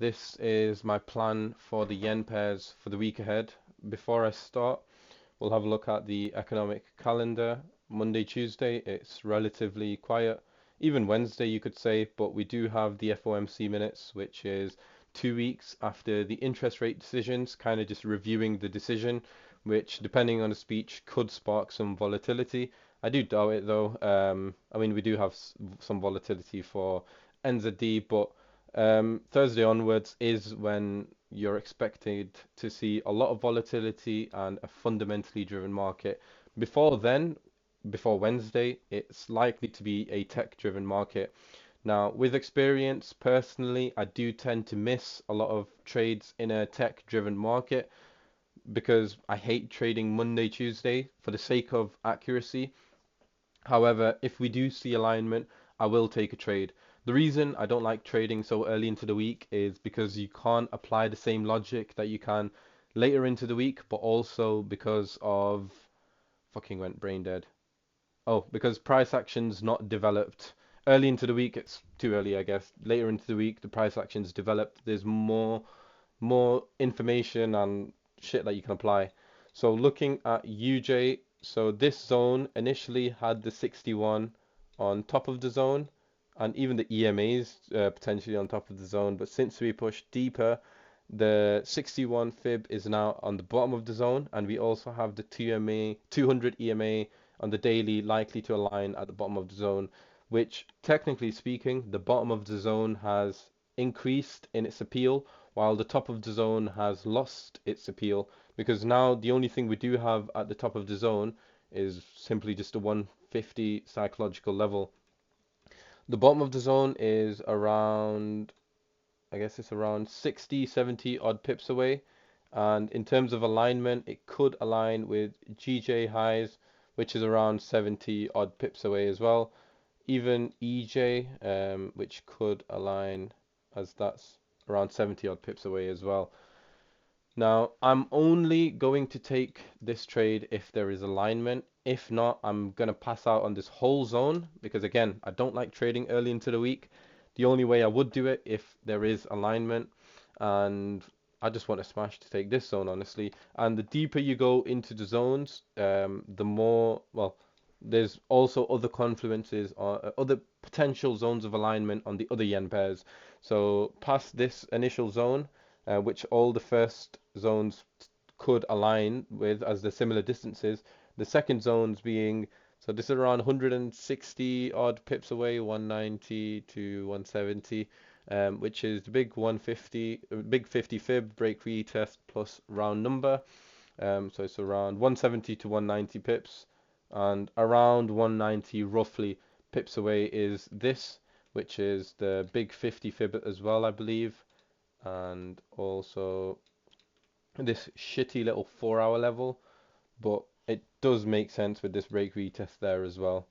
This is my plan for the yen pairs for the week ahead. Before I start, we'll have a look at the economic calendar. Monday, Tuesday, it's relatively quiet. Even Wednesday, you could say, but we do have the FOMC minutes, which is 2 weeks after the interest rate decisions, kind of just reviewing the decision, which, depending on the speech, could spark some volatility. I do doubt it though. I mean, we do have some volatility for NZD, but Thursday onwards is when you're expected to see a lot of volatility and a fundamentally driven market. Before then, before Wednesday, it's likely to be a tech-driven market. Now, with experience, personally, I do tend to miss a lot of trades in a tech-driven market because I hate trading Monday, Tuesday for the sake of accuracy. However, if we do see alignment, I will take a trade. The reason I don't like trading so early into the week is because you can't apply the same logic that you can later into the week, but also because of fucking went brain dead. Oh, because price action's not developed. Early into the week, it's too early, I guess. Later into the week, the price action's developed. There's more information and shit that you can apply. So looking at UJ, so this zone initially had the 61 on top of the zone and even the EMAs potentially on top of the zone, but since we pushed deeper, the 61 fib is now on the bottom of the zone, and we also have the 200 EMA on the daily likely to align at the bottom of the zone, which technically speaking, the bottom of the zone has increased in its appeal while the top of the zone has lost its appeal, because now the only thing we do have at the top of the zone is simply just a 150 psychological level. The bottom of the zone is around, I guess it's around 60, 70 odd pips away. And in terms of alignment, it could align with GJ highs, which is around 70 odd pips away as well. Even EJ, which could align as that's around 70 odd pips away as well. Now, I'm only going to take this trade if there is alignment. If not, I'm going to pass out on this whole zone because, again, I don't like trading early into the week. The only way I would do it if there is alignment, and I just want to smash to take this zone, honestly. And the deeper you go into the zones, the more, well, there's also other confluences or other potential zones of alignment on the other yen pairs. So past this initial zone, which all the first zones could align with as the similar distances. The second zones being, so this is around 160 odd pips away, 190 to 170, which is the big 150, big 50 fib break retest plus round number. So it's around 170 to 190 pips, and around 190 roughly pips away is this, which is the big 50 fib as well, I believe, and also this shitty little 4 hour level, but it does make sense with this break retest there as well.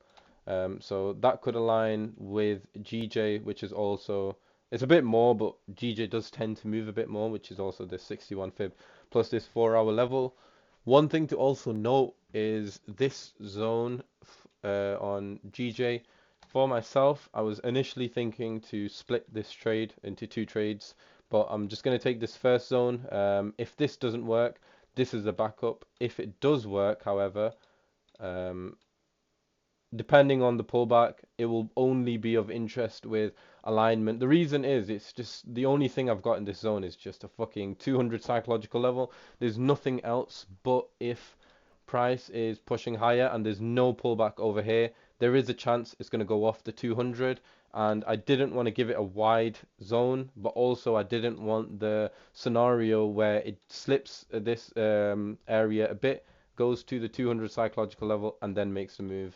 So that could align with GJ, which is also, it's a bit more, but GJ does tend to move a bit more, which is also this 61 fib plus this 4 hour level. One thing to also note is this zone on GJ. For myself, I was initially thinking to split this trade into two trades, but I'm just going to take this first zone. If this doesn't work, this is the backup. If it does work, however, depending on the pullback, it will only be of interest with alignment. The reason is it's just the only thing I've got in this zone is just a fucking 200 psychological level. There's nothing else, but if price is pushing higher and there's no pullback over here, there is a chance it's going to go off the 200, and I didn't want to give it a wide zone, but also I didn't want the scenario where it slips this area a bit, goes to the 200 psychological level and then makes a move.